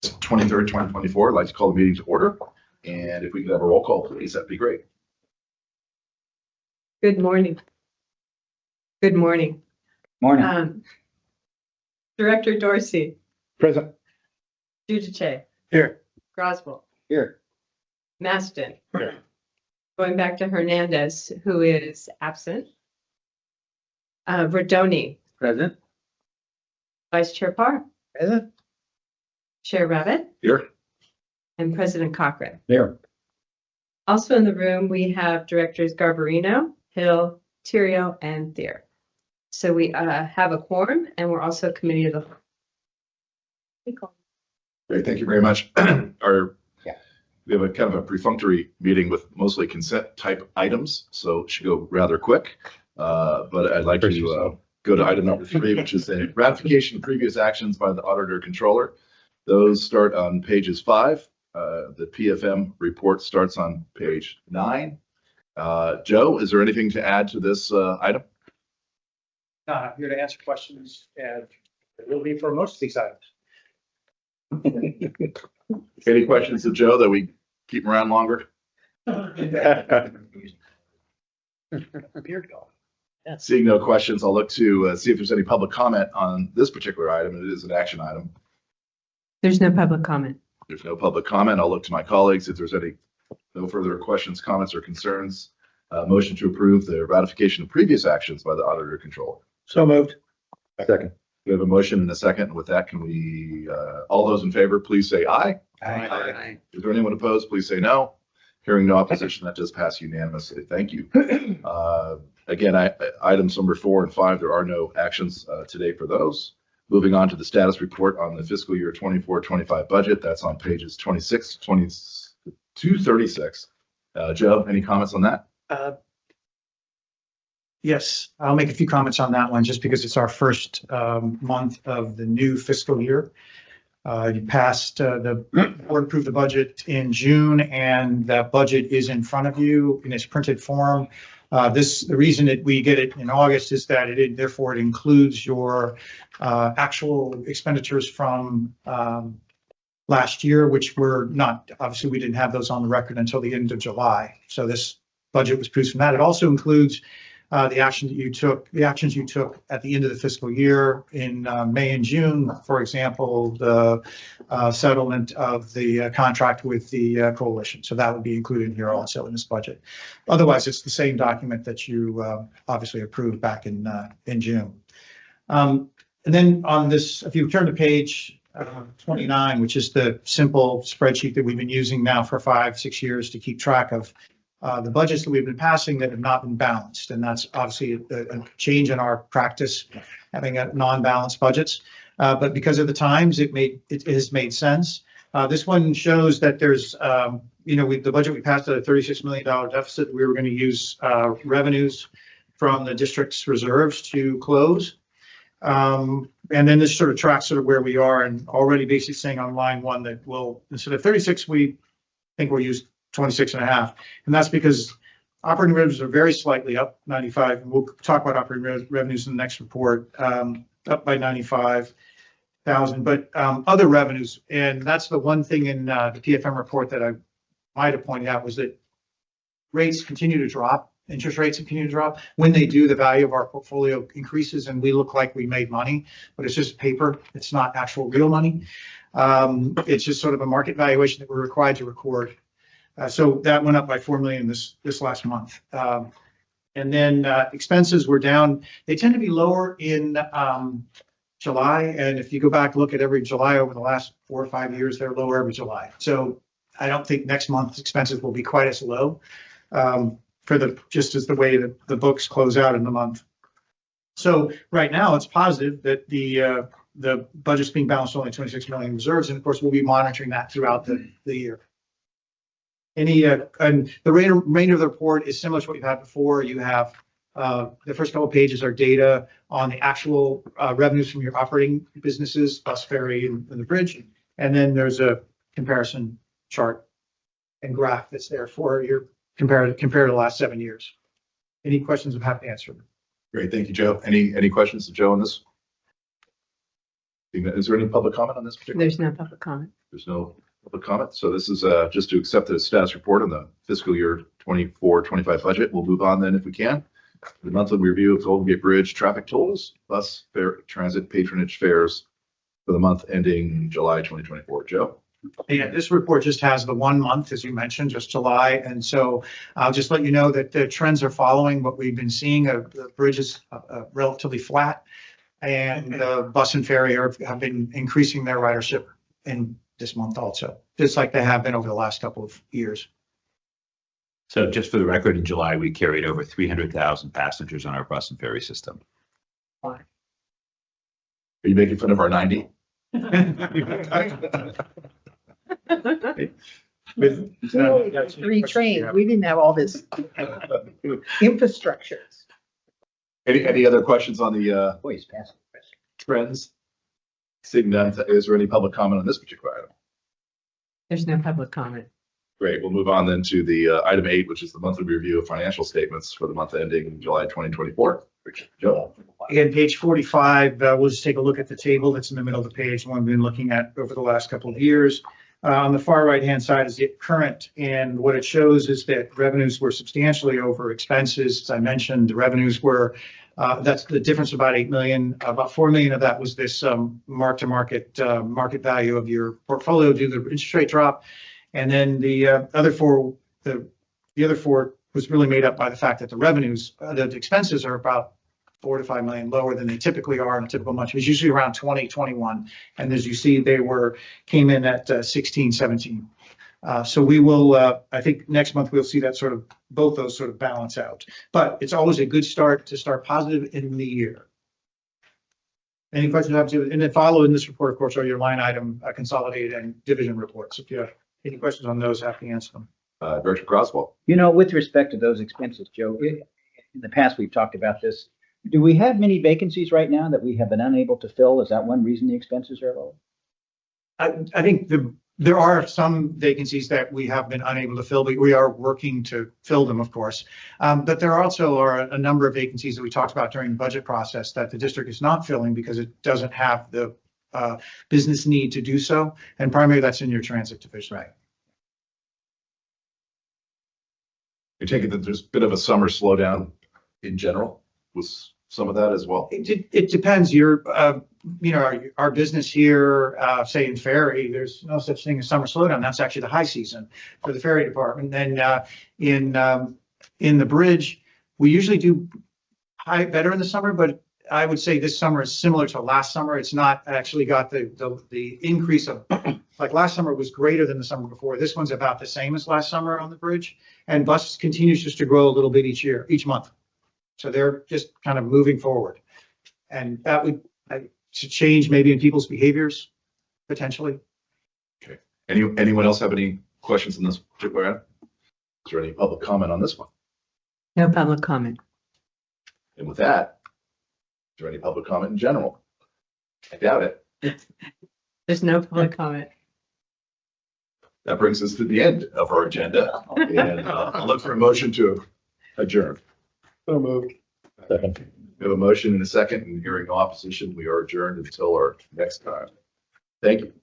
23rd, 2024. I'd like to call the meeting to order. And if we could have a roll call, please, that'd be great. Good morning. Good morning. Morning. Director Dorsey, Present. Dudiche, Here. Groswell, Here. Maston. Here. Going back to Hernandez, who is absent. Verdoni, Present. Vice Chair Parr, Present. Chair Rabbit, Here. and President Cochran. Here. Also in the room, we have Directors Garbarino, Hill, Terrio, and Thier. So we have a quorum, and we're also committee of the whole. Great, thank you very much. We have a kind of a perfunctory meeting with mostly consent type items, so it should go rather quick. But I'd like to go to item number 3, which is a ratification of previous actions by the auditor controller. Those start on pages 5. The PFM report starts on page 9. Joe, is there anything to add to this item? I'm here to answer questions, and it will be for most of these items. Any questions of Joe that we keep him around longer? Beard golf. Seeing no questions, I'll look to see if there's any public comment on this particular item. It is an action item. There's no public comment. There's no public comment. I'll look to my colleagues if there's no further questions, comments, or concerns. Motion to approve the ratification of previous actions by the auditor controller. So moved. Second. We have a motion and a second. With that, can we, all those in favor, please say aye. Aye. Is there anyone opposed? Please say no. Hearing no opposition, that does pass unanimously. Thank you. Again, items number 4 and 5, there are no actions today for those. Moving on to the status report on the fiscal year 24-25 budget. That's on pages 26 to 36. Joe, any comments on that? Yes, I'll make a few comments on that one just because it's our first month of the new fiscal year. You passed the board approved the budget in June, and that budget is in front of you in its printed form. The reason that we get it in August is that it includes your actual expenditures from last year, which were not, obviously we didn't have those on the record until the end of July. So this budget was produced from that. It also includes the actions you took at the end of the fiscal year in May and June. For example, the settlement of the contract with the coalition. So that would be included here also in this budget. Otherwise, it's the same document that you obviously approved back in June. And then on this, if you turn to page 29, which is the simple spreadsheet that we've been using now for 5-6 years to keep track of the budgets that we've been passing that have not been balanced. And that's obviously a change in our practice, having non-balanced budgets. But because of the times, it has made sense. This one shows that there's, the budget we passed at a $36 million deficit. We were going to use revenues from the district's reserves to close. And then this sort of tracks where we are, and already basically saying on line 1 that we'll, instead of 36, we think we'll use 26.5, and that's because operating revenues are very slightly up 95. And we'll talk about operating revenues in the next report, up by 95,000. But other revenues, and that's the one thing in the PFM report that I might have pointed out was that rates continue to drop. Interest rates continue to drop. When they do, the value of our portfolio increases, and we look like we made money, but it's just paper. It's not actual real money. It's just sort of a market valuation that we're required to record. So that went up by $4 million this last month. And then expenses were down. They tend to be lower in July. And if you go back, look at every July over the last 4 or 5 years, they're lower every July. So I don't think next month's expenses will be quite as low just as the way that the books close out in the month. So right now it's positive that the budget's being balanced only 26 million reserves. And of course, we'll be monitoring that throughout the year. And the remainder of the report is similar to what you've had before. You have the first couple of pages are data on the actual revenues from your operating businesses, bus, ferry, and the bridge. And then there's a comparison chart and graph that's there for your compared to the last 7 years. Any questions, I'm happy to answer them. Great, thank you, Joe. Any questions to Joe on this? Is there any public comment on this particular? There's no public comment. There's no public comment. So this is just to accept the status report on the fiscal year 24-25 budget. We'll move on then if we can. The monthly review of Golden Gate Bridge traffic tolls, bus fare, transit patronage fares for the month ending July 2024. Joe? Yeah, this report just has the 1 month, as you mentioned, just July. And so I'll just let you know that the trends are following what we've been seeing. The bridge is relatively flat, and the bus and ferry have been increasing their ridership in this month also, just like they have been over the last couple of years. So just for the record, in July, we carried over 300,000 passengers on our bus and ferry system. Are you making fun of our 90? Retrained. We didn't have all this infrastructure. Any other questions on the Boys, pass. trends? Seeing none, is there any public comment on this particular item? There's no public comment. Great, we'll move on then to the item 8, which is the monthly review of financial statements for the month ending July 2024. Joe? Again, page 45, we'll just take a look at the table that's in the middle of the page, the one we've been looking at over the last couple of years. On the far right-hand side is the current, and what it shows is that revenues were substantially over expenses. As I mentioned, the revenues were, that's the difference, about 8 million. About 4 million of that was this mark-to-market market value of your portfolio due to the interest rate drop. And then the other four was really made up by the fact that the revenues, the expenses are about 4 to 5 million lower than they typically are in a typical month. It's usually around 20, 21. And as you see, they came in at 16, 17. So we will, I think next month we'll see that both those sort of balance out. But it's always a good start to start positive in the year. Any questions? And then following this report, of course, are your line item consolidated and division reports. If you have any questions on those, happy to answer them. Director Croswell. You know, with respect to those expenses, Joe, in the past, we've talked about this. Do we have many vacancies right now that we have been unable to fill? Is that one reason the expenses are low? I think there are some vacancies that we have been unable to fill, but we are working to fill them, of course. But there also are a number of vacancies that we talked about during the budget process that the district is not filling because it doesn't have the business need to do so. And primarily that's in your transit division. Right. You take it that there's a bit of a summer slowdown in general with some of that as well? It depends. Our business here, say in ferry, there's no such thing as summer slowdown. That's actually the high season for the ferry department. Then in the bridge, we usually do better in the summer, but I would say this summer is similar to last summer. It's not actually got the increase of, like last summer was greater than the summer before. This one's about the same as last summer on the bridge, and bus continues just to grow a little bit each month. So they're just kind of moving forward, and that would should change maybe in people's behaviors potentially. Okay. Anyone else have any questions on this particular item? Is there any public comment on this one? No public comment. And with that, is there any public comment in general? I doubt it. There's no public comment. That brings us to the end of our agenda, and I'll look for a motion to adjourn. So moved. Second. We have a motion and a second, and hearing no opposition, we are adjourned until our next time. Thank you.